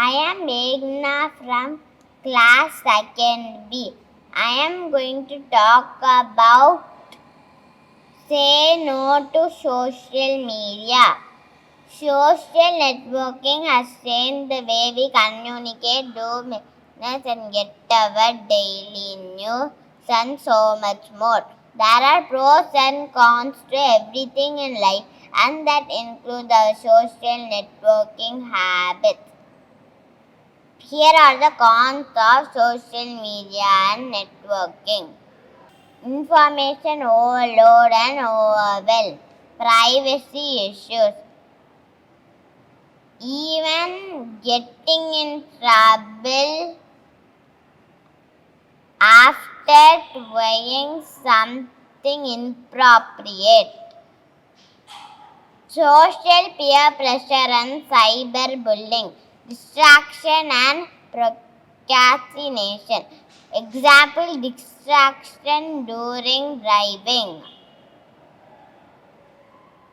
I am Meghna from class 2nd B. I am going to talk about say no to social media. Social networking has changed the way we communicate, do business, and get our daily news and so much more. There are pros and cons to everything in life, and that includes our social networking habits. Here are the cons of social media and networking. Information overload and overwhelm. Privacy issues. Even getting in trouble after trying something inappropriate. Social peer pressure and cyberbullying. Distraction and procrastination. Example, distraction during driving.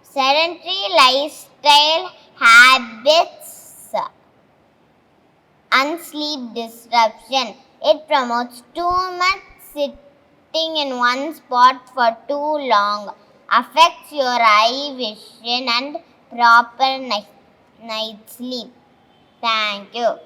Sedentary lifestyle habits and sleep disruption. It promotes too much sitting in one spot for too long, affects your eye vision and proper night sleep. Thank you.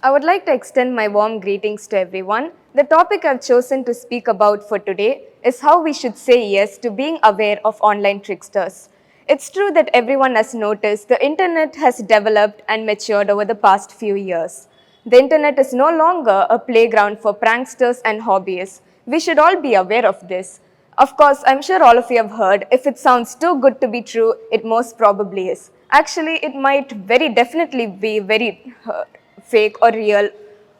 I would like to extend my warm greetings to everyone. The topic I've chosen to speak about for today is how we should say yes to being aware of online tricksters. It's true that everyone has noticed the internet has developed and matured over the past few years. The internet is no longer a playground for pranksters and hobbyists. We should all be aware of this. Of course, I'm sure all of you have heard, if it sounds too good to be true, it most probably is. Actually, it might very definitely be very fake or real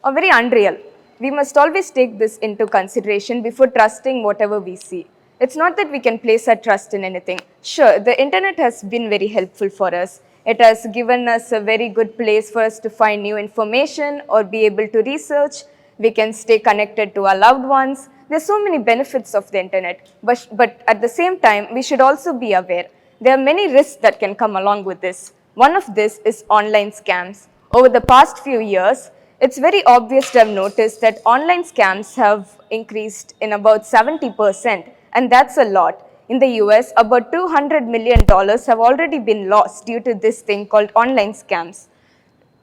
or very unreal. We must always take this into consideration before trusting whatever we see. It's not that we can place our trust in anything. Sure, the internet has been very helpful for us. It has given us a very good place for us to find new information or be able to research. We can stay connected to our loved ones. There's so many benefits of the internet, but at the same time, we should also be aware. There are many risks that can come along with this. One of this is online scams. Over the past few years, it's very obvious to have noticed that online scams have increased in about 70%, and that's a lot. In the US, about $200 million have already been lost due to this thing called online scams.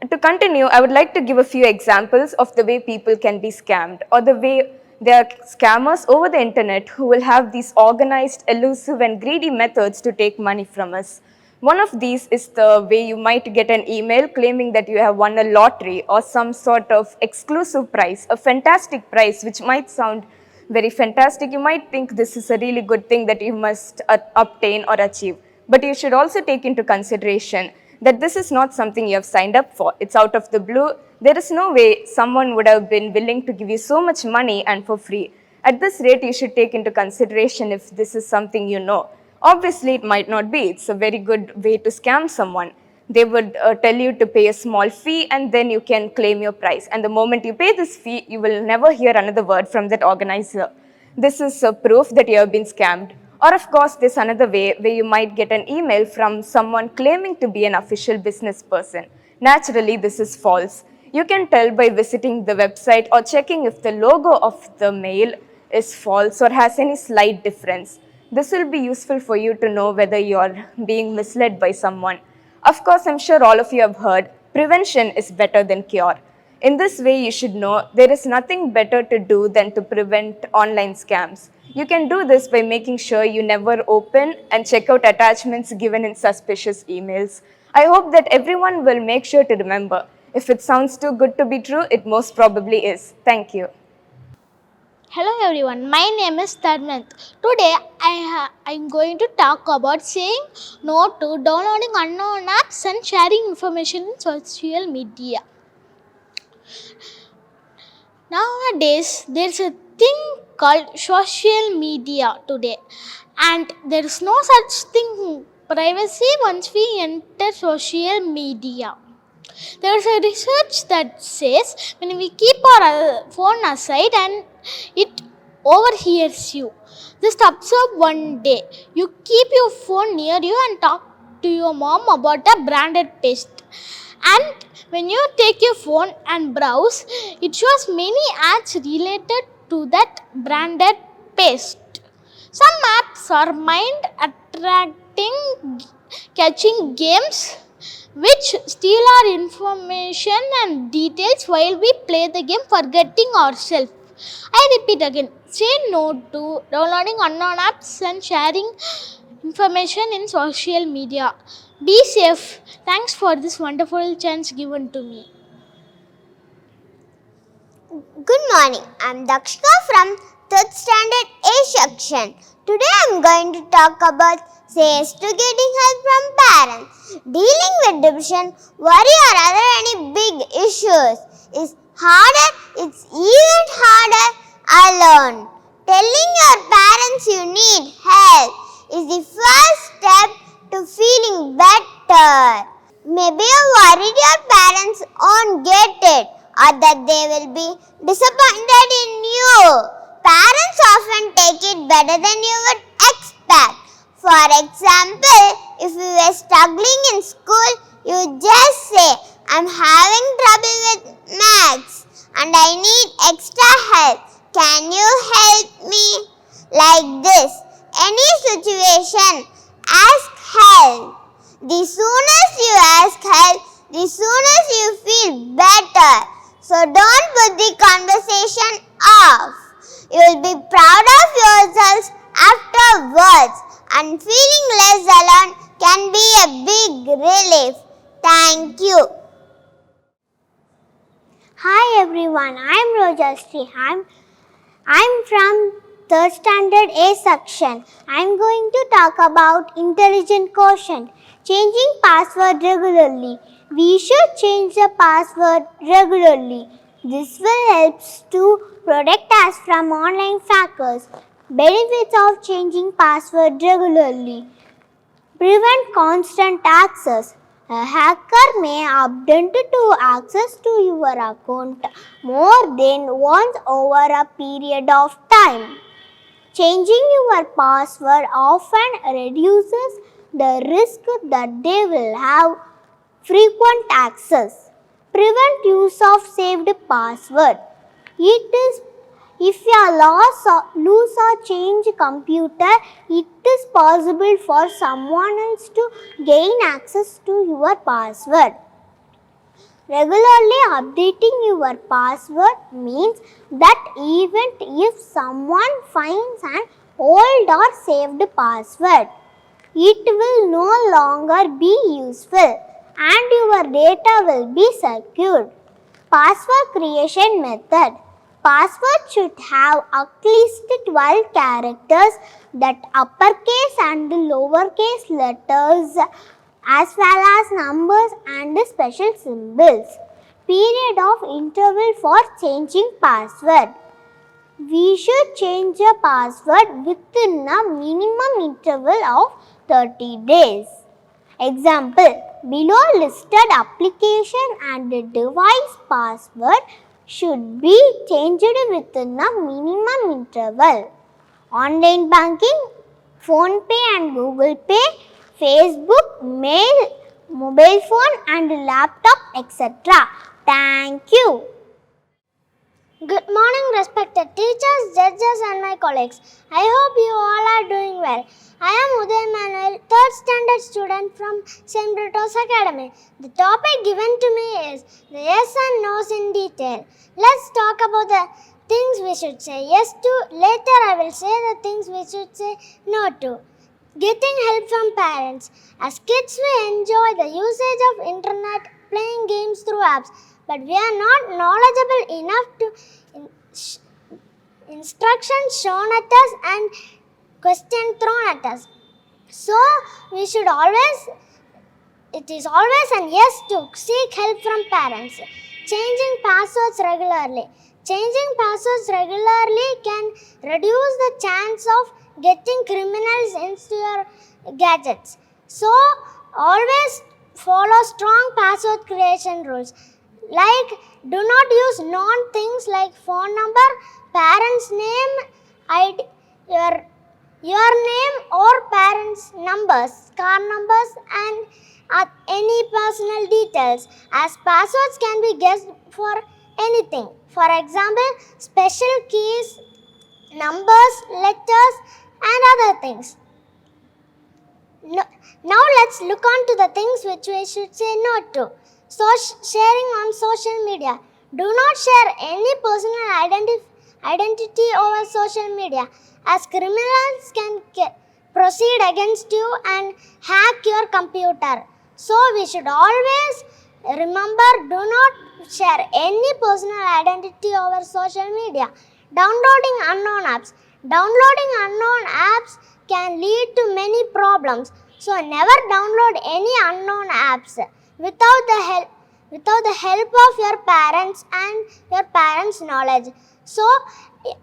To continue, I would like to give a few examples of the way people can be scammed or the way there are scammers over the internet who will have these organized, elusive, and greedy methods to take money from us. One of these is the way you might get an email claiming that you have won a lottery or some sort of exclusive prize, a fantastic prize, which might sound very fantastic. You might think this is a really good thing that you must obtain or achieve. But you should also take into consideration that this is not something you have signed up for. It's out of the blue. There is no way someone would have been willing to give you so much money and for free. At this rate, you should take into consideration if this is something you know. Obviously, it might not be. It's a very good way to scam someone. They would tell you to pay a small fee and then you can claim your prize. And the moment you pay this fee, you will never hear another word from that organizer. This is a proof that you have been scammed. Or of course, there's another way where you might get an email from someone claiming to be an official business person. Naturally, this is false. You can tell by visiting the website or checking if the logo of the mail is false or has any slight difference. This will be useful for you to know whether you're being misled by someone. Of course, I'm sure all of you have heard, prevention is better than cure. In this way, you should know there is nothing better to do than to prevent online scams. You can do this by making sure you never open and check out attachments given in suspicious emails. I hope that everyone will make sure to remember, if it sounds too good to be true, it most probably is. Thank you. Hello everyone, my name is Tarnant. Today I'm going to talk about saying no to downloading unknown apps and sharing information in social media. Nowadays, there's a thing called social media today, and there is no such thing privacy once we enter social media. There is a research that says when we keep our phone aside and it overhears you. Just observe one day. You keep your phone near you and talk to your mom about a branded paste. And when you take your phone and browse, it shows many ads related to that branded paste. Some apps are mind attracting, catching games which steal our information and details while we play the game, forgetting ourselves. I repeat again, say no to downloading unknown apps and sharing information in social media. Be safe. Thanks for this wonderful chance given to me. Good morning. I'm Dakshika from 3rd Standard A section. Today I'm going to talk about says to getting help from parents. Dealing with depression, worry or other any big issues is harder. It's even harder alone. Telling your parents you need help is the first step to feeling better. Maybe you're worried your parents won't get it or that they will be disappointed in you. Parents often take it better than you would expect. For example, if you were struggling in school, you just say, I'm having trouble with maths and I need extra help. Can you help me? Like this. Any situation, ask help. The soonest you ask help, the soonest you feel better. So don't put the conversation off. You will be proud of yourselves afterwards, and feeling less alone can be a big relief. Thank you. Hi everyone, I'm Rojastri. I'm from 3rd Standard A section. I'm going to talk about intelligent quotient. Changing password regularly. We should change the password regularly. This will help to protect us from online hackers. Benefits of changing password regularly. Prevent constant access. A hacker may attempt to access to your account more than once over a period of time. Changing your password often reduces the risk that they will have frequent access. Prevent use of saved password. It is if you lose or change computer, it is possible for someone else to gain access to your password. Regularly updating your password means that even if someone finds an old or saved password, it will no longer be useful and your data will be secured. Password creation method. Password should have at least 12 characters, that uppercase and lowercase letters as well as numbers and special symbols. Period of interval for changing password. We should change a password within a minimum interval of 30 days. Example, below listed application and device password should be changed within a minimum interval. Online banking, Phone Pay and Google Pay, Facebook, mail, mobile phone and laptop, etc. Thank you. Good morning, respected teachers, judges and my colleagues. I hope you all are doing well. I am Uday Manuel, 3rd standard student from St. Britto's Academy. The topic given to me is the yes and no's in detail. Let's talk about the things we should say yes to. Later I will say the things we should say no to. Getting help from parents. As kids we enjoy the usage of internet, playing games through apps, but we are not knowledgeable enough to instructions shown at us and question thrown at us. So we should it is always a yes to seek help from parents. Changing passwords regularly. Changing passwords regularly can reduce the chance of getting criminals into your gadgets. So always follow strong password creation rules. Like, do not use known things like phone number, parents' name, ID, your your name or parents' numbers, car numbers, and any personal details, as passwords can be guessed for anything. For example, special keys, numbers, letters, and other things. Now let's look on to the things which we should say no to. So sharing on social media. Do not share any personal identity over social media, as criminals can proceed against you and hack your computer. So we should always remember, do not share any personal identity over social media. Downloading unknown apps. Downloading unknown apps can lead to many problems. So never download any unknown apps without the help of your parents and your parents' knowledge. So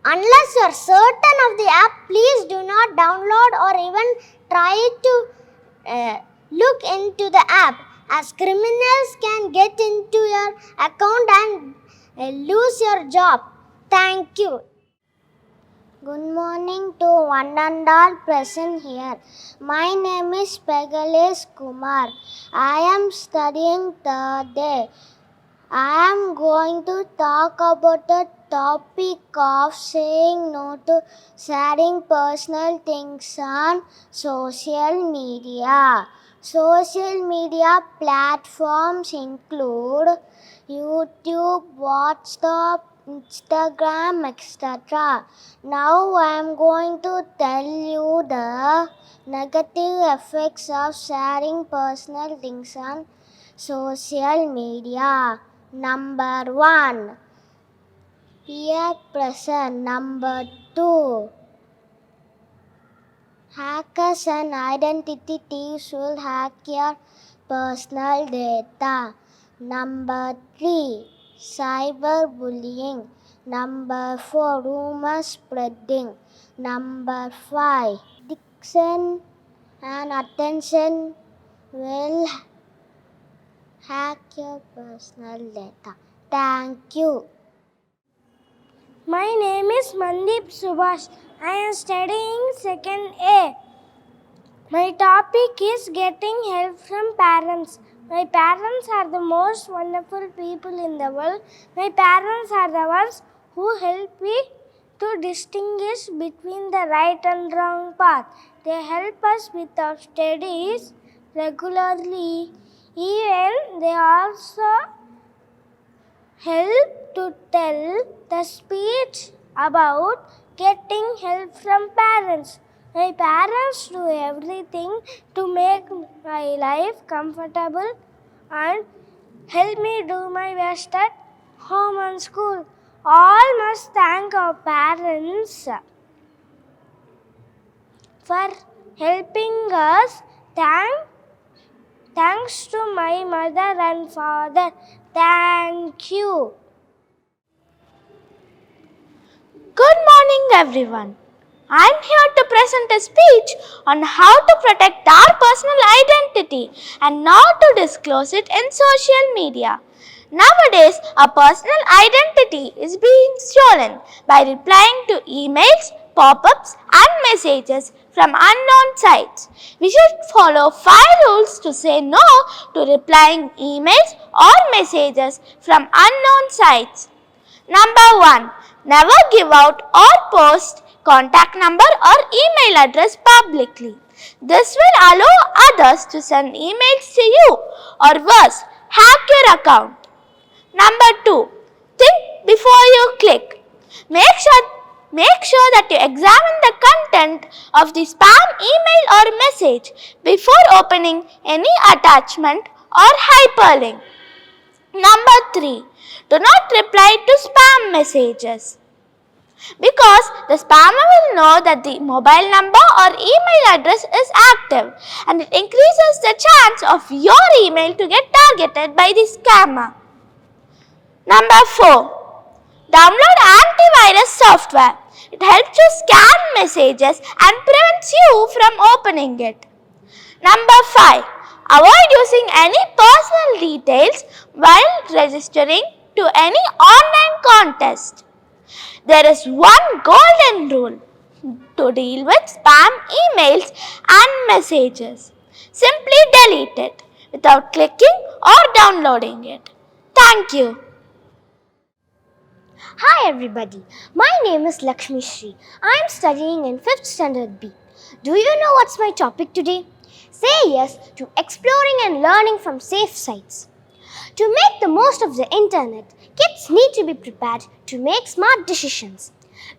unless you are certain of the app, please do not download or even try to look into the app, as criminals can get into your account and lose your job. Thank you. Good morning to one and all present here. My name is Pegales Kumar. I am studying third day. I am going to talk about the topic of saying no to sharing personal things on social media. Social media platforms include YouTube, WhatsApp, Instagram, etc. Now I am going to tell you the negative effects of sharing personal things on social media. Number 1, peer pressure. Number 2, hackers and identity thieves will hack your personal data. Number 3, cyberbullying. Number 4, rumor spreading. Number 5, addiction and attention will hack your personal data. Thank you. My name is Mandip Subhash. I am studying 2nd A. My topic is getting help from parents. My parents are the most wonderful people in the world. My parents are the ones who help me to distinguish between the right and wrong path. They help us with our studies regularly. Even they also help to tell the speech about getting help from parents. My parents do everything to make my life comfortable and help me do my best at home and school. All must thank our parents for helping us. Thanks to my mother and father. Thank you. Good morning, everyone. I'm here to present a speech on how to protect our personal identity and not to disclose it in social media. Nowadays, our personal identity is being stolen by replying to emails, pop-ups and messages from unknown sites. We should follow 5 rules to say no to replying emails or messages from unknown sites. Number 1. Never give out or post contact number or email address publicly. This will allow others to send emails to you, or worse, hack your account. Number 2. Think before you click. Make sure that you examine the content of the spam email or message before opening any attachment or hyperlink. Number 3. Do not reply to spam messages, because the spammer will know that the mobile number or email address is active, and it increases the chance of your email to get targeted by the scammer. Number 4. Download antivirus software. It helps you scan messages and prevents you from opening it. Number 5. Avoid using any personal details while registering to any online contest. There is one golden rule. to deal with spam emails and messages. Simply delete it without clicking or downloading it. Thank you. Hi everybody, my name is Lakshmi Shri. I am studying in 5th standard B. Do you know what's my topic today? Say yes to exploring and learning from safe sites. To make the most of the internet, kids need to be prepared to make smart decisions.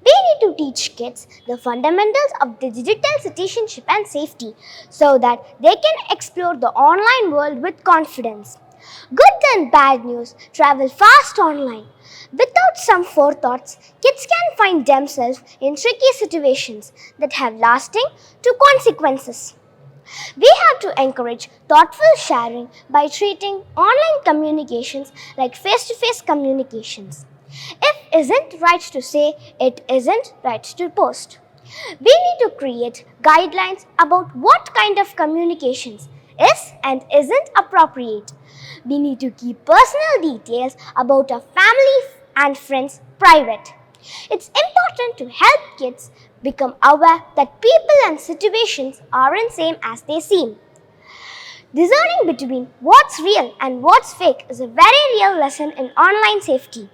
We need to teach kids the fundamentals of the digital citizenship and safety so that they can explore the online world with confidence. Good and bad news travel fast online. Without some forethoughts, kids can find themselves in tricky situations that have lasting to consequences. We have to encourage thoughtful sharing by treating online communications like face-to-face communications. If isn't right to say, it isn't right to post. We need to create guidelines about what kind of communications is and isn't appropriate. We need to keep personal details about our family and friends private. It's important to help kids become aware that people and situations aren't same as they seem. Discerning between what's real and what's fake is a very real lesson in online safety.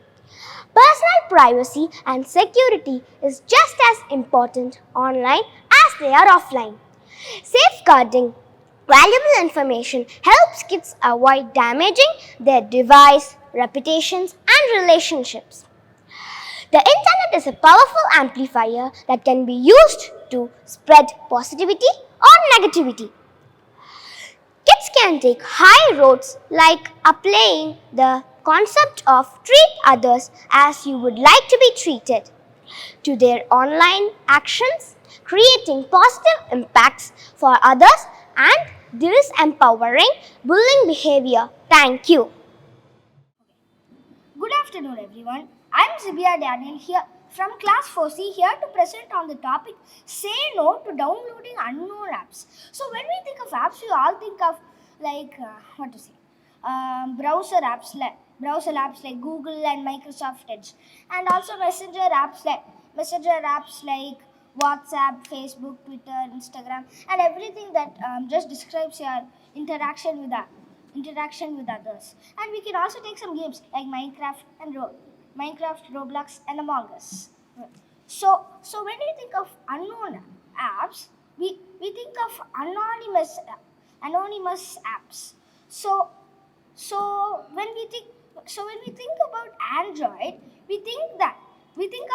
Personal privacy and security is just as important online as they are offline. Safeguarding valuable information helps kids avoid damaging their device, reputations, and relationships. The internet is a powerful amplifier that can be used to spread positivity or negativity. Kids can take high roads like applying the concept of treat others as you would like to be treated to their online actions, creating positive impacts for others and disempowering bullying behavior. Thank you. Good afternoon, everyone. I'm Zibia Daniel here from class 4C here to present on the topic Say No to Downloading Unknown Apps. So, when we think of apps, we all think of browser apps like Google and Microsoft Edge, and also messenger apps like WhatsApp, Facebook, Twitter, Instagram, and everything that just describes your interaction with others. And we can also take some games like Minecraft, Roblox, and Among Us. So when we think of unknown apps, we think of anonymous apps. So when we think about Android, we think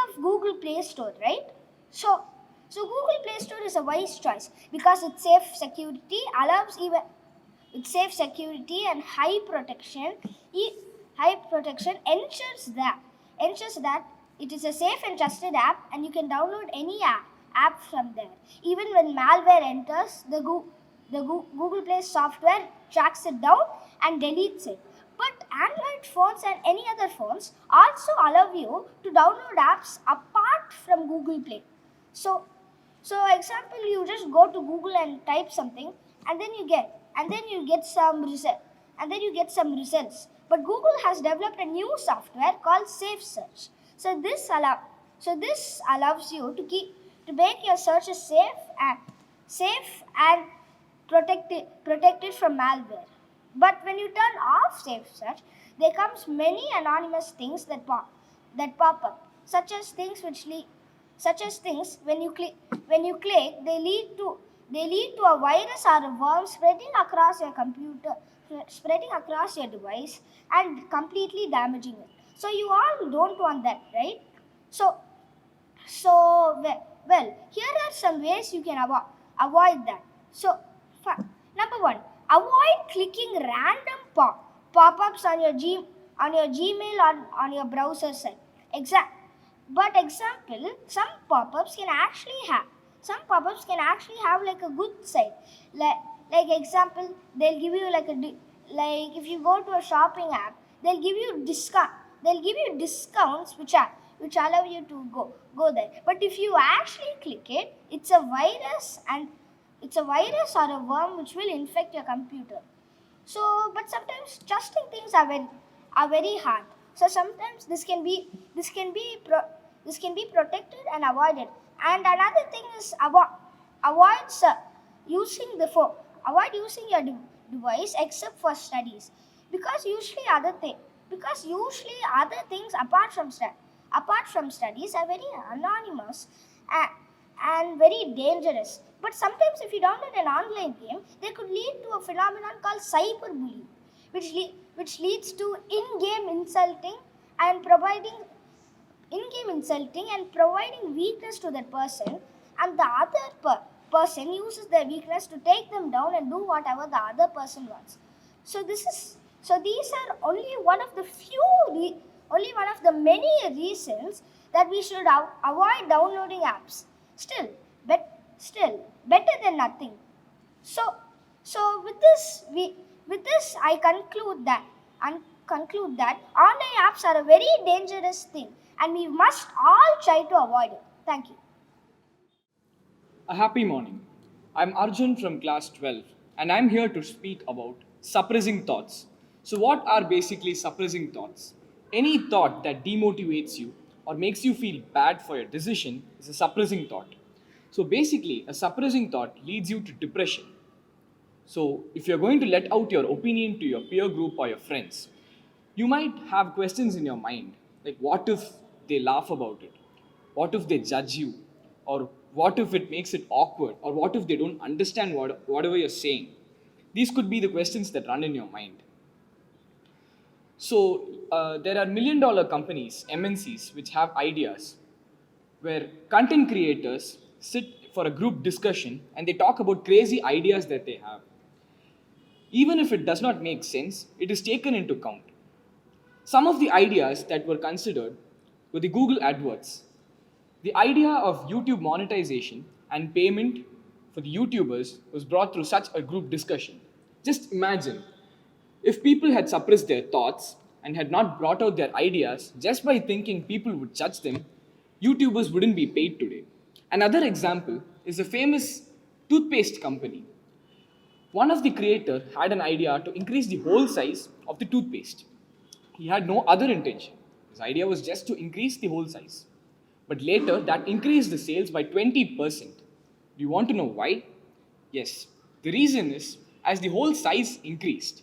of Google Play Store, right? So Google Play Store is a wise choice because its safe security and high protection ensures that it is a safe and trusted app, and you can download any app from there. Even when malware enters, the Google Play software tracks it down and deletes it. But Android phones and any other phones also allow you to download apps apart from Google Play. So example, you just go to Google and type something, and then you get some results. But Google has developed a new software called Safe Search. So this allows you to make your searches safe and protected from malware. But when you turn off Safe Search, there comes many anonymous things that pop up, such as things when you click they lead to a virus or a worm spreading across your device and completely damaging it. So you all don't want that, right? Well, here are some ways you can avoid that. Number one, avoid clicking random pop-ups on your Gmail or on your browser site. Example, some pop-ups can actually have like a good side. Like example, they'll give you like if you go to a shopping app, they'll give you discounts which allow you to go there. But if you actually click it, it's a virus or a worm which will infect your computer. So, but sometimes trusting things are very hard. So sometimes this can be protected and avoided. And another thing is avoid using the phone. Avoid using your device except for studies, because usually other things apart from studies are very anonymous and, and very dangerous. But sometimes if you download an online game, they could lead to a phenomenon called cyberbullying, which leads to and providing in-game insulting and providing weakness to that person, and the other person uses their weakness to take them down and do whatever the other person wants. So these are only one of the only one of the many reasons that we should avoid downloading apps. Still better than nothing. So with this I conclude that online apps are a very dangerous thing, and we must all try to avoid it. Thank you. A happy morning. I'm Arjun from class 12 and I'm here to speak about suppressing thoughts. So, what are basically suppressing thoughts? Any thought that demotivates you or makes you feel bad for your decision is a suppressing thought. So, basically, a suppressing thought leads you to depression. So, if you're going to let out your opinion to your peer group or your friends, you might have questions in your mind like, what if they laugh about it? What if they judge you? Or what if it makes it awkward? Or what if they don't understand whatever you're saying? These could be the questions that run in your mind. So, there are $1 million companies, MNCs, which have ideas where content creators sit for a group discussion and they talk about crazy ideas that they have. Even if it does not make sense, it is taken into account. Some of the ideas that were considered were the Google AdWords. The idea of YouTube monetization and payment for the YouTubers was brought through such a group discussion. Just imagine if people had suppressed their thoughts and had not brought out their ideas just by thinking people would judge them, YouTubers wouldn't be paid today. Another example is a famous toothpaste company. One of the creators had an idea to increase the whole size of the toothpaste. He had no other intention. His idea was just to increase the whole size. But later, that increased the sales by 20%. Do you want to know why? Yes. The reason is, as the whole size increased,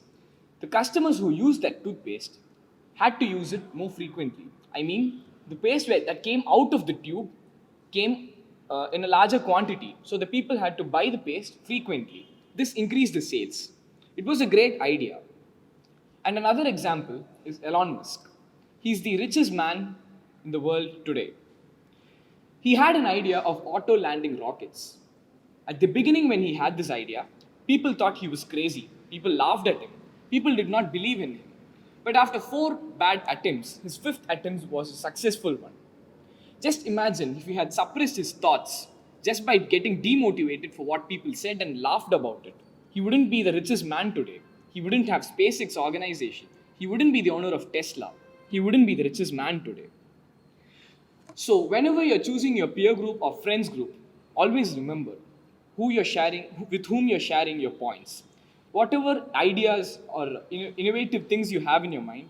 the customers who used that toothpaste had to use it more frequently. I mean, the paste that came out of the tube came in a larger quantity, so the people had to buy the paste frequently. This increased the sales. It was a great idea. And another example is Elon Musk. He's the richest man in the world today. He had an idea of auto landing rockets. At the beginning, when he had this idea, people thought he was crazy. People laughed at him. People did not believe in him. But after 4 bad attempts, his 5th attempt was a successful one. Just imagine if he had suppressed his thoughts just by getting demotivated for what people said and laughed about it. He wouldn't be the richest man today. He wouldn't have SpaceX organization. He wouldn't be the owner of Tesla. He wouldn't be the richest man today. So, whenever you're choosing your peer group or friends group, always remember with whom you're sharing your points. Whatever ideas or innovative things you have in your mind,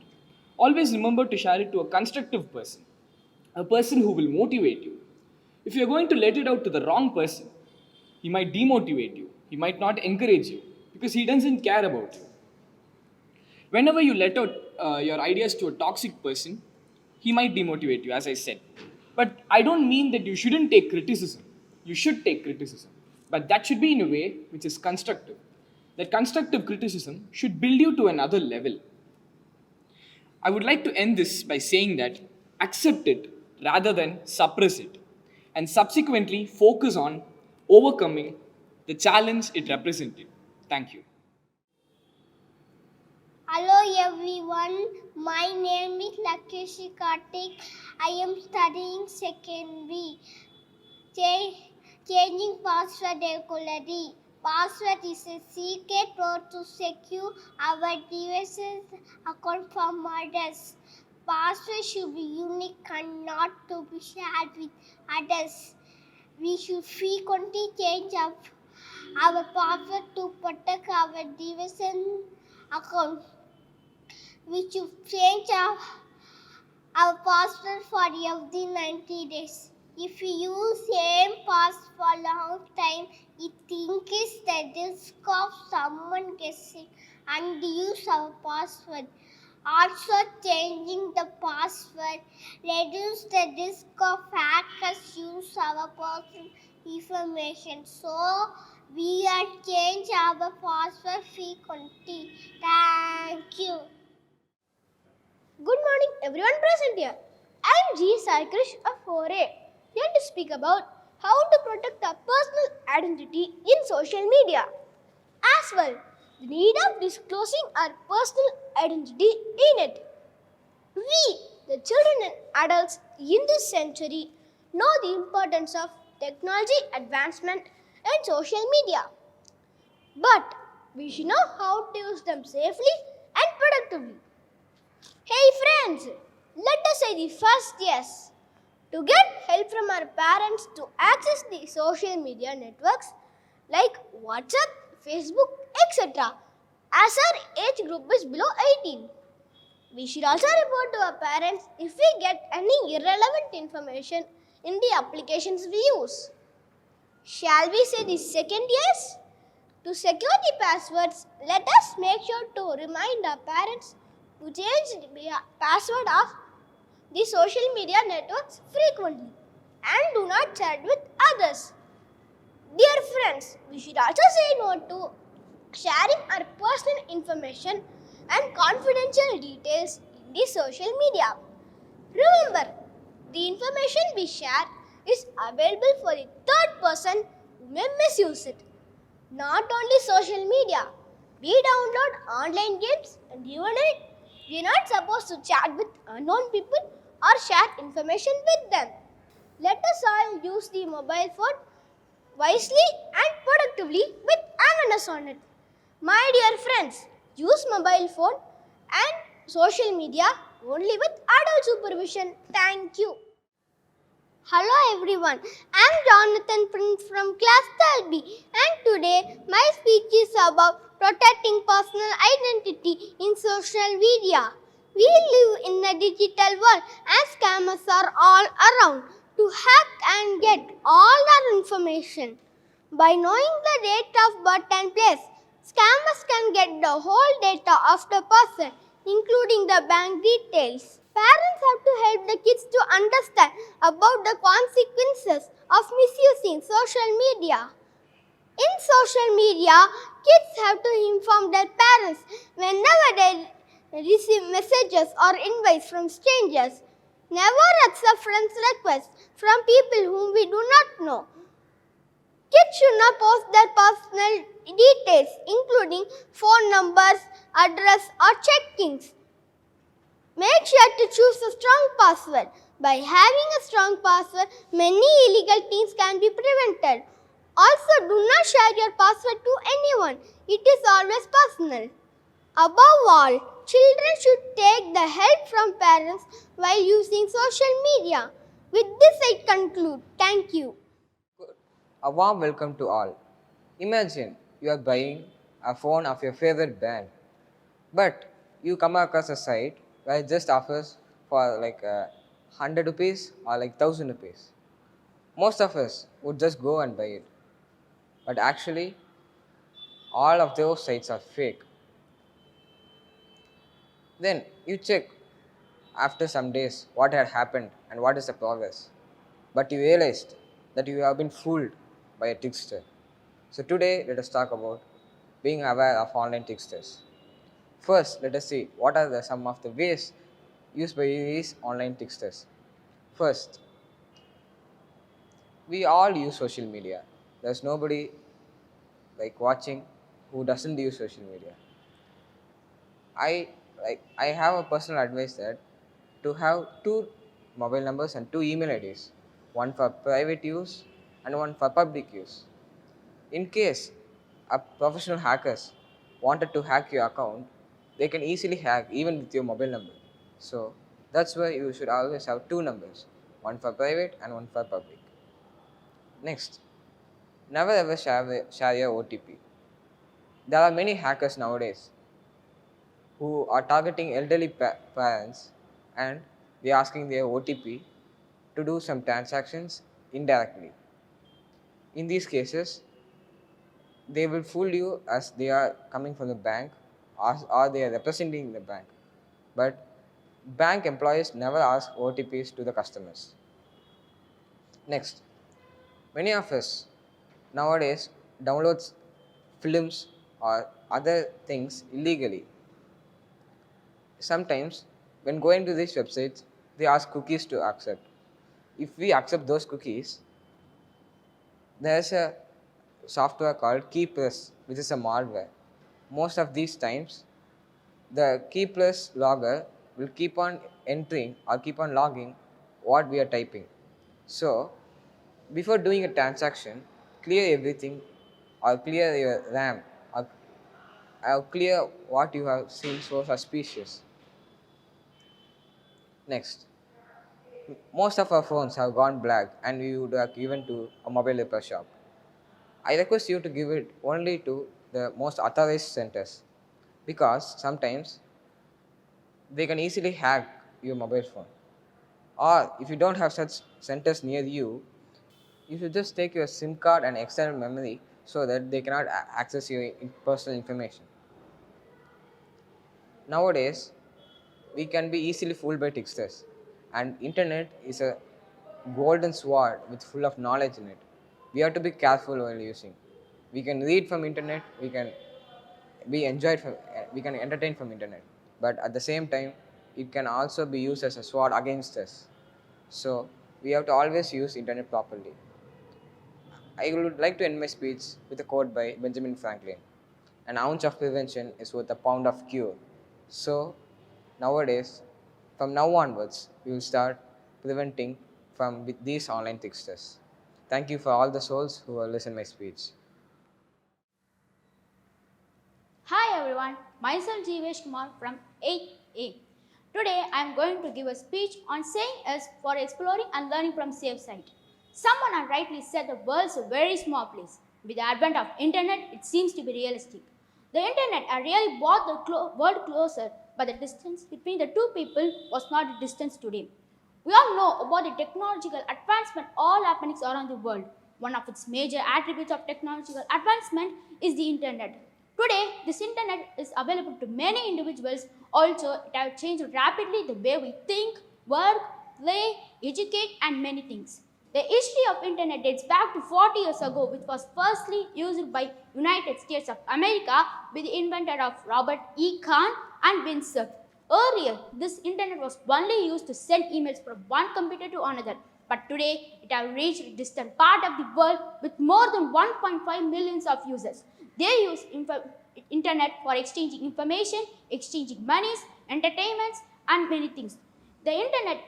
always remember to share it to a constructive person, a person who will motivate you. If you're going to let it out to the wrong person, he might demotivate you, he might not encourage you because he doesn't care about you. Whenever you let out your ideas to a toxic person, he might demotivate you, as I said. But I don't mean that you shouldn't take criticism. You should take criticism. But that should be in a way which is constructive. That constructive criticism should build you to another level. I would like to end this by saying that accept it rather than suppress it, and subsequently focus on overcoming the challenge it represented. Thank you. Hello everyone, my name is Lakeshi Kartik. I am studying second B. Changing password regularly. Password is a secret word to secure our devices account from others. Password should be unique and not to be shared with others. We should frequently change our password to protect our devices account. We should change our password for every 90 days. If you use same password for long time, it thinks the risk of someone guessing and use our password. Also, changing the password reduce the risk of hackers use our personal information. So, we are change our password frequently. Thank you. Good morning, everyone present here. I am G. Saikrish of 4A, here to speak about how to protect our personal identity in social media. As well, the need of disclosing our personal identity in it. We, the children and adults in this century, know the importance of technology advancement and social media. But we should know how to use them safely and productively. Hey friends, let us say the first yes. To get help from our parents to access the social media networks like WhatsApp, Facebook, etc. as our age group is below 18. We should also report to our parents if we get any irrelevant information in the applications we use. Shall we say the second yes? To secure the passwords, let us make sure to remind our parents to change the password of the social media networks frequently and do not chat with others. Dear friends, we should also say no to sharing our personal information and confidential details in the social media. Remember, the information we share is available for the third person who may misuse it. Not only social media, we download online games and even we are not supposed to chat with unknown people or share information with them. Let us all use the mobile phone wisely and productively with awareness on it. My dear friends, use mobile phone and social media only with adult supervision. Thank you. Hello everyone, I am Jonathan Prince from class 12B and today my speech is about protecting personal identity in social media. We live in a digital world and scammers are all around to hack and get all our information. By knowing the date of birth and place, scammers can get the whole data of the person, including the bank details. Parents have to help the kids to understand about the consequences of misusing social media. In social media, kids have to inform their parents whenever they receive messages or invites from strangers. Never accept friends' requests from people whom we do not know. Kids should not post their personal details, including phone numbers, address, or check-ins. Make sure to choose a strong password. By having a strong password, many illegal things can be prevented. Also, do not share your password to anyone. It is always personal. Above all, children should take the help from parents while using social media. With this, I conclude. Thank you. A warm welcome to all. Imagine you are buying a phone of your favorite brand, but you come across a site where it just offers for like 100 rupees or like 1000 rupees. Most of us would just go and buy it, but actually, all of those sites are fake. Then you check after some days what had happened and what is the progress. But you realized that you have been fooled by a trickster. So today let us talk about being aware of online tricksters. First, let us see what are some of the ways used by these online tricksters. First, we all use social media. There's nobody like watching who doesn't use social media. I have a personal advice that to have two mobile numbers and two email IDs, one for private use and one for public use. In case a professional hackers wanted to hack your account, they can easily hack even with your mobile number. So that's why you should always have two numbers, one for private and one for public. Next, never ever share your OTP. There are many hackers nowadays who are targeting elderly parents and they are asking their OTP to do some transactions indirectly. In these cases, they will fool you as they are coming from the bank, or they are representing the bank. But bank employees never ask OTPs to the customers. Next, many of us nowadays downloads films or other things illegally. Sometimes when going to these websites, they ask cookies to accept. If we accept those cookies, there's a software called KeyPress, which is a malware. Most of these times, the KeyPress logger will keep on entering or keep on logging what we are typing. So, before doing a transaction, clear everything, or clear your RAM, or clear what you have seen so suspicious. Next, most of our phones have gone black and we would have given to a mobile repair shop. I request you to give it only to the most authorized centers, because sometimes they can easily hack your mobile phone. Or if you don't have such centers near you, you should just take your SIM card and external memory so that they cannot access your personal information. Nowadays, we can be easily fooled by tricksters, and internet is a golden sword with full of knowledge in it. We have to be careful while using. We can read from internet, we can entertain from internet, but at the same time, it can also be used as a sword against us. So we have to always use internet properly. I would like to end my speech with a quote by Benjamin Franklin: "An ounce of prevention is worth a pound of cure." So, nowadays, from now onwards, we will start preventing from these online tricksters. Thank you for all the souls who have listened my speech. Hi everyone, myself Jeevesh Kumar from 8A. Today I am going to give a speech on saying yes for exploring and learning from safe site. Someone had rightly said the world is a very small place. With the advent of internet, it seems to be realistic. The internet had really brought the world closer, but the distance between the two people was not a distance today. We all know about the technological advancement all happenings around the world. One of its major attributes of technological advancement is the internet. Today, this internet is available to many individuals. Also, it has changed rapidly the way we think, work, play, educate, and many things. The history of internet dates back to 40 years ago, which was firstly used by United States of America with the inventor of Robert E. Kahn and Winsor. Earlier, this internet was only used to send emails from one computer to another, but today it has reached a distant part of the world with more than 1.5 millions of users. They use internet for exchanging information, exchanging monies, entertainments, and many things. The internet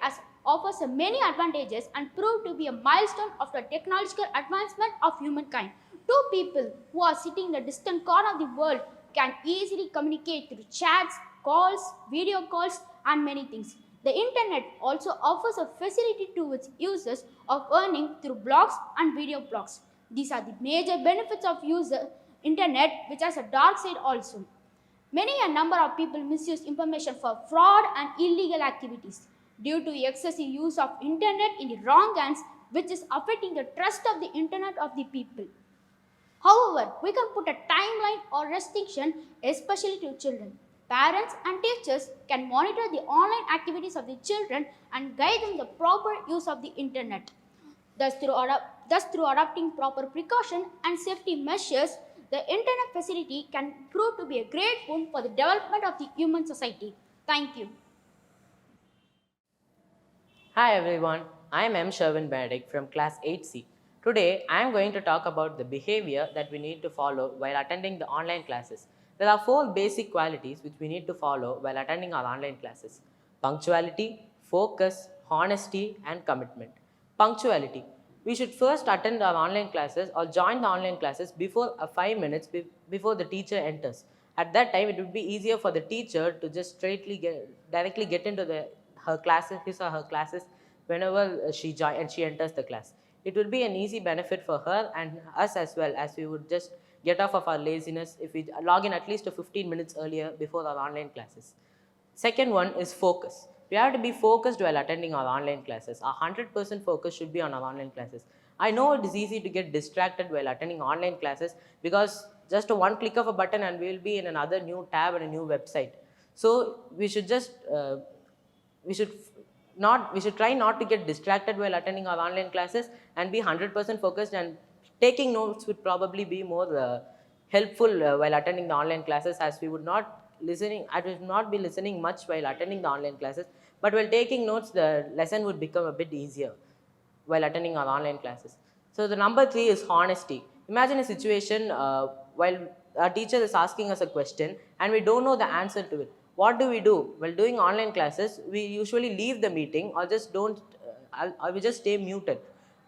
offers many advantages and proved to be a milestone of the technological advancement of humankind. Two people who are sitting in a distant corner of the world can easily communicate through chats, calls, video calls, and many things. The internet also offers a facility to its users of earning through blogs and video blogs. These are the major benefits of internet, which has a dark side also. Many a number of people misuse information for fraud and illegal activities due to excessive use of internet in the wrong hands, which is affecting the trust of the internet of the people. However, we can put a timeline or restriction, especially to children. Parents and teachers can monitor the online activities of the children and guide them the proper use of the internet. Thus, through adopting proper precaution and safety measures, the internet facility can prove to be a great boon for the development of the human society. Thank you. Hi everyone, I am M. Sherwin Benedict from class 8C. Today I am going to talk about the behavior that we need to follow while attending the online classes. There are 4 basic qualities which we need to follow while attending our online classes: punctuality, focus, honesty, and commitment. Punctuality. We should first attend our online classes or join the online classes before 5 minutes before the teacher enters. At that time, it would be easier for the teacher to just directly get into her classes, his or her classes, whenever she enters the class. It will be an easy benefit for her and us as well, as we would just get off of our laziness if we log in at least 15 minutes earlier before our online classes. Second one is focus. We have to be focused while attending our online classes. Our 100% focus should be on our online classes. I know it is easy to get distracted while attending online classes because just a one click of a button and we will be in another new tab and a new website. So we should just we should we should try not to get distracted while attending our online classes and be 100% focused, and taking notes would probably be more helpful while attending the online classes, as we would not listening I would not be listening much while attending the online classes, but while taking notes the lesson would become a bit easier while attending our online classes. So the number 3 is honesty. Imagine a situation while our teacher is asking us a question and we don't know the answer to it. What do we do? While doing online classes, we usually leave the meeting or just don't, or we just stay muted.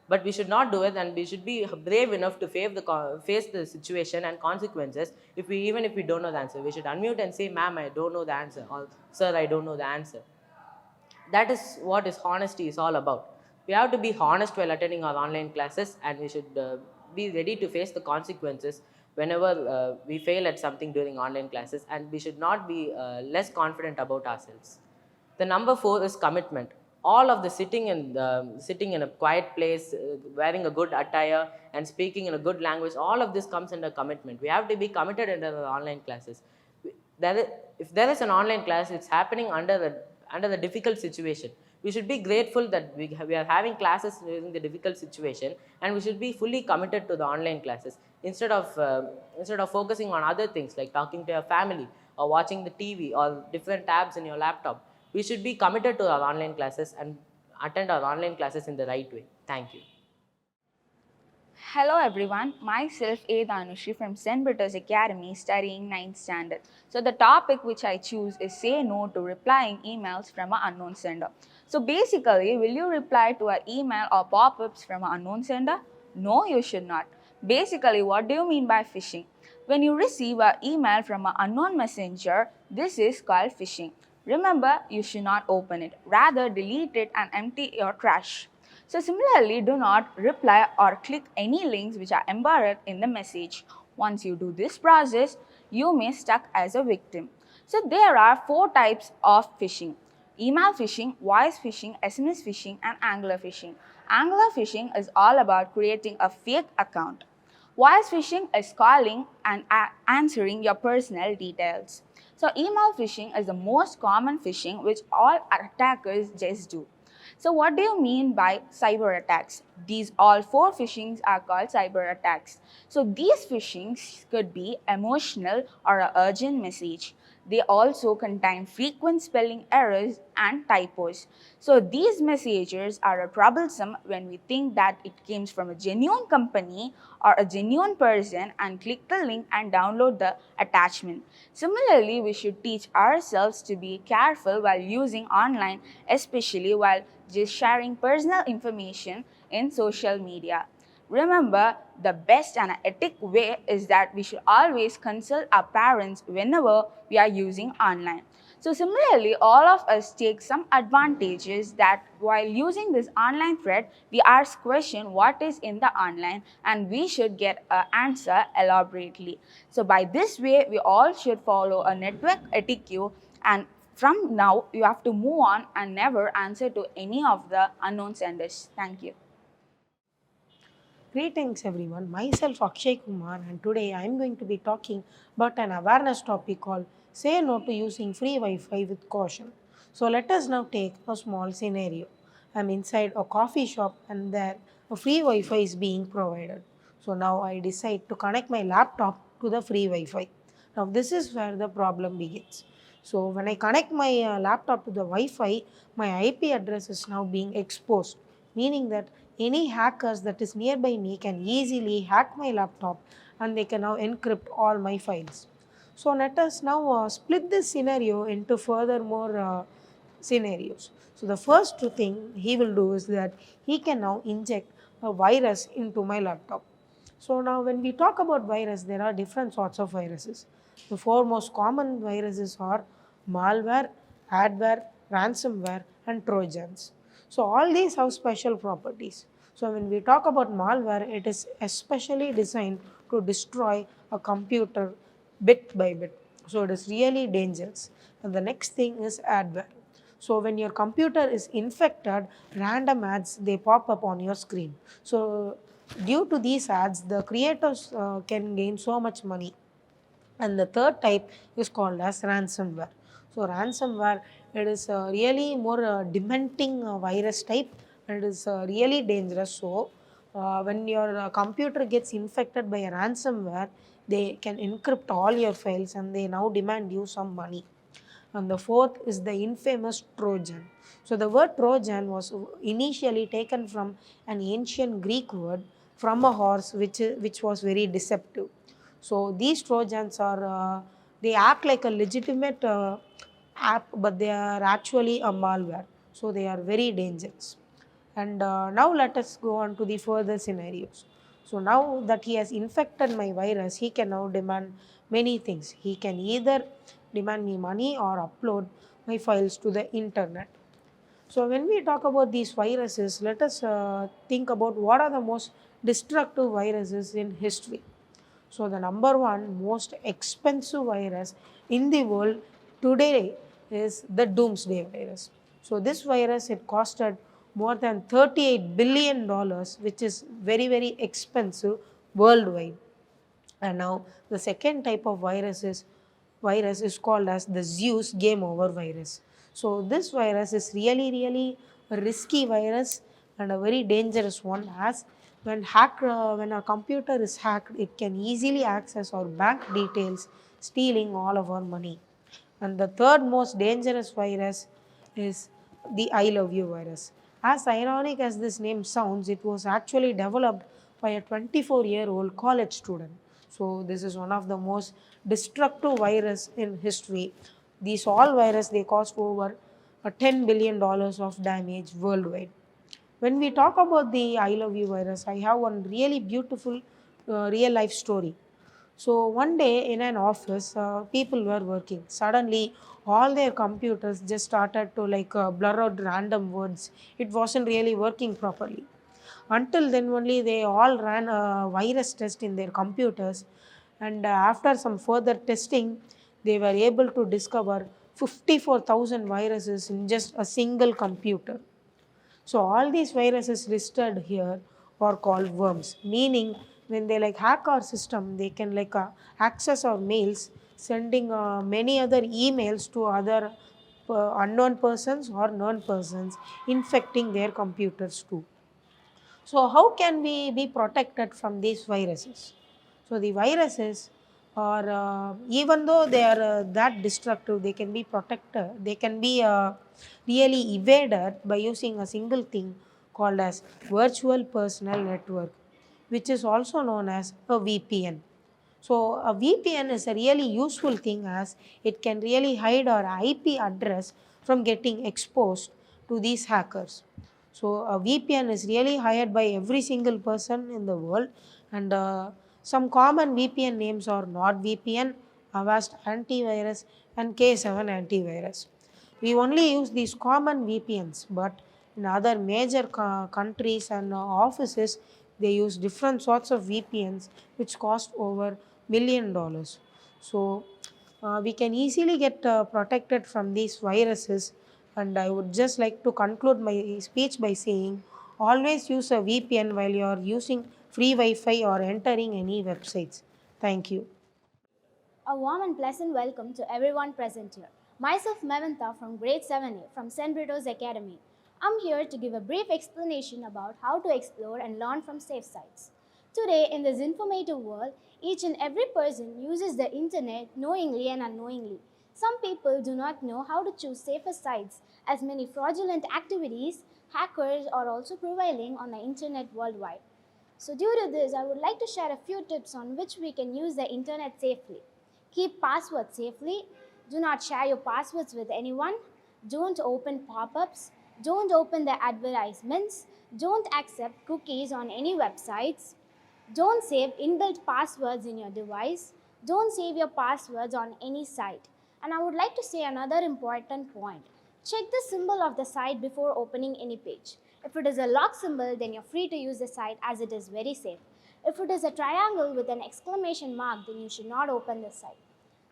But we should not do it, and we should be brave enough to face the situation and consequences. Even if we don't know the answer, we should unmute and say, "Ma'am, I don't know the answer," or "Sir, I don't know the answer." That is what is honesty is all about. We have to be honest while attending our online classes, and we should be ready to face the consequences whenever we fail at something during online classes, and we should not be less confident about ourselves. The number 4 is commitment. All of the sitting in a quiet place, wearing a good attire and speaking in a good language, all of this comes under commitment. We have to be committed under the online classes. If there is an online class, it's happening under the difficult situation. We should be grateful that we are having classes during the difficult situation, and we should be fully committed to the online classes instead of focusing on other things like talking to your family or watching the TV or different tabs in your laptop. We should be committed to our online classes and attend our online classes in the right way. Thank you. Hello everyone, myself A. Dhanushri from St. Britto's Academy studying 9th standard. So the topic which I choose is say no to replying emails from an unknown sender. So basically, will you reply to an email or pop-ups from an unknown sender? No, you should not. Basically, what do you mean by phishing? When you receive an email from an unknown messenger, this is called phishing. Remember, you should not open it. Rather, delete it and empty your trash. So similarly, do not reply or click any links which are embedded in the message. Once you do this process, you may stuck as a victim. So there are 4 types of phishing: email phishing, voice phishing, SMS phishing, and angler phishing. Angler phishing is all about creating a fake account. Voice phishing is calling and answering your personal details. So email phishing is the most common phishing which all attackers just do. So what do you mean by cyber attacks? These all 4 phishings are called cyber attacks. So these phishings could be emotional or an urgent message. They also contain frequent spelling errors and typos. So these messages are troublesome when we think that it came from a genuine company or a genuine person and click the link and download the attachment. Similarly, we should teach ourselves to be careful while using online, especially while just sharing personal information in social media. Remember, the best and ethic way is that we should always consult our parents whenever we are using online. So similarly, all of us take some advantages that while using this online thread, we ask question what is in the online and we should get an answer elaborately. So by this way, we all should follow a network etiquette, and from now, you have to move on and never answer to any of the unknown senders. Thank you. Greetings everyone, myself Akshay Kumar, and today I am going to be talking about an awareness topic called Say No to Using Free Wi-Fi with Caution. So let us now take a small scenario. I am inside a coffee shop and there a free Wi-Fi is being provided. So now I decide to connect my laptop to the free Wi-Fi. Now this is where the problem begins. So when I connect my laptop to the Wi-Fi, my IP address is now being exposed, meaning that any hackers that is nearby me can easily hack my laptop and they can now encrypt all my files. So let us now split this scenario into furthermore scenarios. So the first thing he will do is that he can now inject a virus into my laptop. So now when we talk about virus, there are different sorts of viruses. The 4 most common viruses are malware, adware, ransomware, and trojans. So all these have special properties. So when we talk about malware, it is especially designed to destroy a computer bit by bit. So it is really dangerous. And the next thing is adware. So when your computer is infected, random ads they pop up on your screen. So due to these ads, the creators can gain so much money. And the third type is called as ransomware. So ransomware, it is really more dementing virus type, and it is really dangerous. So when your computer gets infected by a ransomware, they can encrypt all your files and they now demand you some money. And the fourth is the infamous Trojan. So the word Trojan was initially taken from an ancient Greek word from a horse, which was very deceptive. So these Trojans are they act like a legitimate app, but they are actually a malware. So they are very dangerous. And now let us go on to the further scenarios. So now that he has infected my virus, he can now demand many things. He can either demand me money or upload my files to the internet. So when we talk about these viruses, let us think about what are the most destructive viruses in history. So the number one most expensive virus in the world today is the doomsday virus. So this virus, it costed more than $38 billion, which is very, very expensive worldwide. And now the second type of virus is called as the Zeus game over virus. So this virus is really, really a risky virus and a very dangerous one, as when our computer is hacked, it can easily access our bank details, stealing all of our money. And the third most dangerous virus is the I love you virus. As ironic as this name sounds, it was actually developed by a 24-year-old college student. So this is one of the most destructive virus in history. These all virus, they cost over $10 billion of damage worldwide. When we talk about the I love you virus, I have one really beautiful real life story. So one day in an office, people were working. Suddenly, all their computers just started to blur out random words. It wasn't really working properly. Until then, only they all ran a virus test in their computers, and after some further testing, they were able to discover 54,000 viruses in just a single computer. So all these viruses listed here are called worms, meaning when they hack our system, they can access our mails, sending many other emails to other unknown persons or known persons, infecting their computers too. So how can we be protected from these viruses? So the viruses are, even though they are that destructive, they can be protected. They can be really evaded by using a single thing called as virtual personal network, which is also known as a VPN. So a VPN is a really useful thing, as it can really hide our IP address from getting exposed to these hackers. So a VPN is really hired by every single person in the world, and some common VPN names are NordVPN, Avast Antivirus, and K7 Antivirus. We only use these common VPNs, but in other major countries and offices, they use different sorts of VPNs which cost over $1 million. So we can easily get protected from these viruses. And I would just like to conclude my speech by saying, always use a VPN while you are using free Wi-Fi or entering any websites. Thank you. A warm and pleasant welcome to everyone present here. Myself, Mevanta from grade 7A from St. Britto's Academy. I'm here to give a brief explanation about how to explore and learn from safe sites. Today, in this informative world, each and every person uses the internet knowingly and unknowingly. Some people do not know how to choose safer sites, as many fraudulent activities, hackers are also prevailing on the internet worldwide. So due to this, I would like to share a few tips on which we can use the internet safely. Keep passwords safely. Do not share your passwords with anyone. Don't open pop-ups. Don't open the advertisements. Don't accept cookies on any websites. Don't save inbuilt passwords in your device. Don't save your passwords on any site. And I would like to say another important point. Check the symbol of the site before opening any page. If it is a lock symbol, then you're free to use the site, as it is very safe. If it is a triangle with an exclamation mark, then you should not open the site.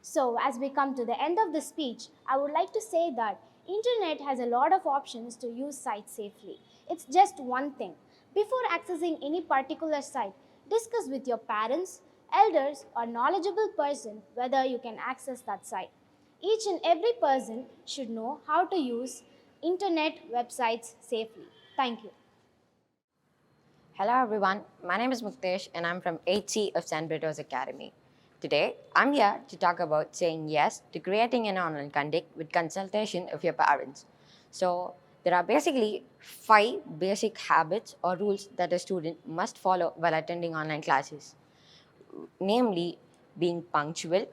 So, as we come to the end of the speech, I would like to say that Internet has a lot of options to use sites safely. It's just one thing. Before accessing any particular site, discuss with your parents, elders, or knowledgeable person whether you can access that site. Each and every person should know how to use internet websites safely. Thank you. Hello everyone, my name is Muktesh and I'm from 8C of San Britto's Academy. Today, I'm here to talk about saying yes to creating an online content with consultation of your parents. So, there are basically 5 basic habits or rules that a student must follow while attending online classes. Namely, being punctual,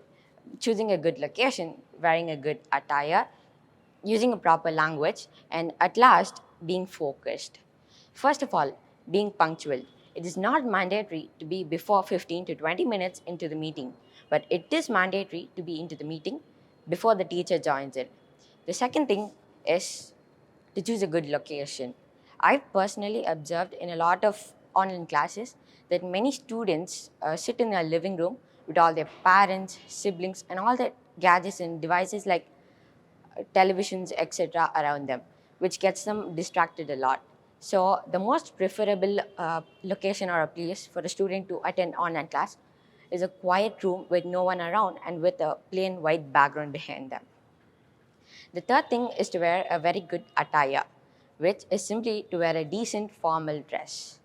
choosing a good location, wearing a good attire, using a proper language, and at last, being focused. First of all, being punctual. It is not mandatory to be before 15 to 20 minutes into the meeting, but it is mandatory to be into the meeting before the teacher joins it. The second thing is to choose a good location. I've personally observed in a lot of online classes that many students sit in their living room with all their parents, siblings, and all the gadgets and devices like televisions, etc., around them, which gets them distracted a lot. So, the most preferable location or a place for a student to attend online class is a quiet room with no one around and with a plain white background behind them. The third thing is to wear a very good attire, which is simply to wear a decent formal dress.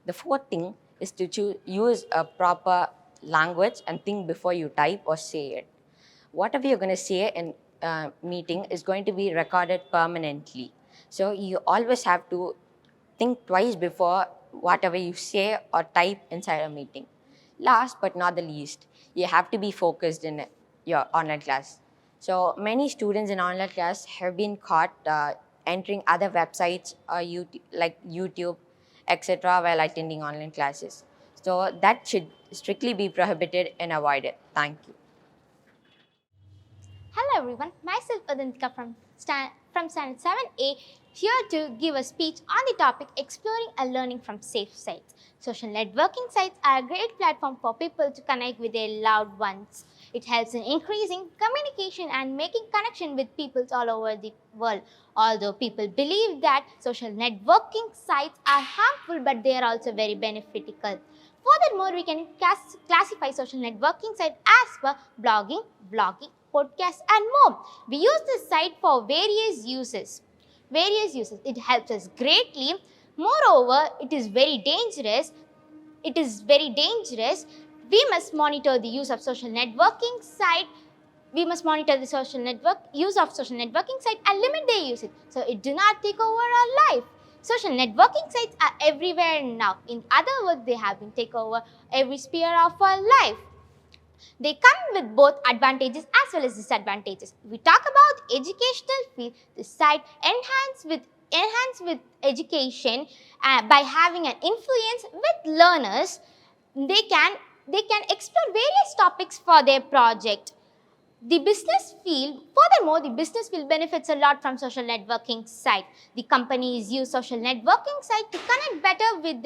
The fourth thing is to use a proper language and think before you type or say it. Whatever you're going to say in a meeting is going to be recorded permanently. So you always have to think twice before whatever you say or type inside a meeting. Last but not the least, you have to be focused in your online class. So many students in online class have been caught entering other websites or like YouTube, etc., while attending online classes. So that should strictly be prohibited and avoided. Thank you. Hello everyone, myself Adantika from Standard 7A, here to give a speech on the topic exploring and learning from safe sites. Social networking sites are a great platform for people to connect with their loved ones. It helps in increasing communication and making connection with people all over the world. Although people believe that social networking sites are harmful, but they are also very beneficial. Furthermore, we can classify social networking sites as per blogging, vlogging, podcasts, and more. We use this site for various uses. It helps us greatly. Moreover, it is very dangerous. We must monitor the use of social networking site. We must monitor the use of social networking site and limit their usage so it do not take over our life. Social networking sites are everywhere now. In other words, they have been taken over every sphere of our life. They come with both advantages as well as disadvantages. We talk about educational field. The site enhance with education by having an influence with learners. They can explore various topics for their project. Furthermore, the business field benefits a lot from social networking site. The companies use social networking site to connect better with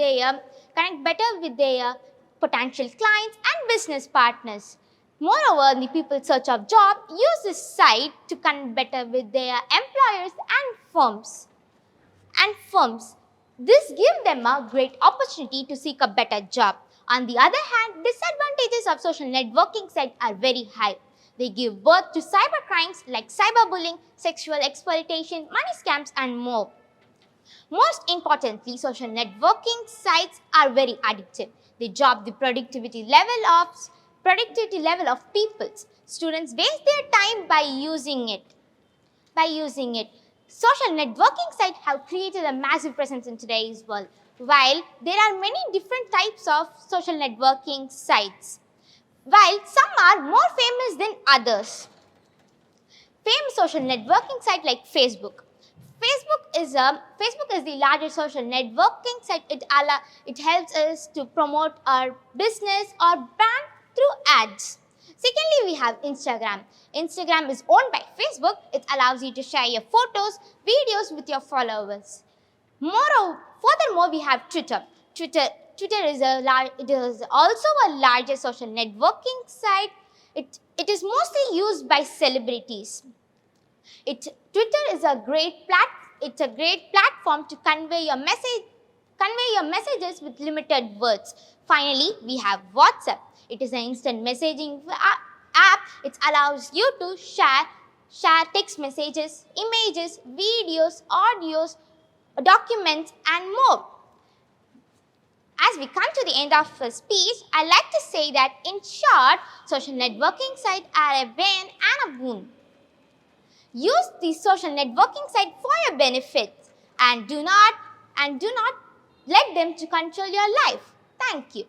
their potential clients and business partners. Moreover, the people search of job use this site to connect better with their employers and firms. This gives them a great opportunity to seek a better job. On the other hand, disadvantages of social networking sites are very high. They give birth to cyber crimes like cyberbullying, sexual exploitation, money scams, and more. Most importantly, social networking sites are very addictive. They drop the productivity level of people. Students waste their time by using it. Social networking sites have created a massive presence in today's world. While there are many different types of social networking sites, while some are more famous than others. Famous social networking site like Facebook. Facebook is the largest social networking site. It helps us to promote our business or brand through ads. Secondly, we have Instagram. Instagram is owned by Facebook. It allows you to share your photos, videos with your followers. Furthermore, we have Twitter. Twitter is also a largest social networking site. It is mostly used by celebrities. Twitter is a great platform to convey your messages with limited words. Finally, we have WhatsApp. It is an instant messaging app. It allows you to share text messages, images, videos, audios, documents, and more. As we come to the end of the speech, I like to say that in short, social networking sites are a bane and a boon. Use these social networking sites for your benefit and do not let them to control your life. Thank you.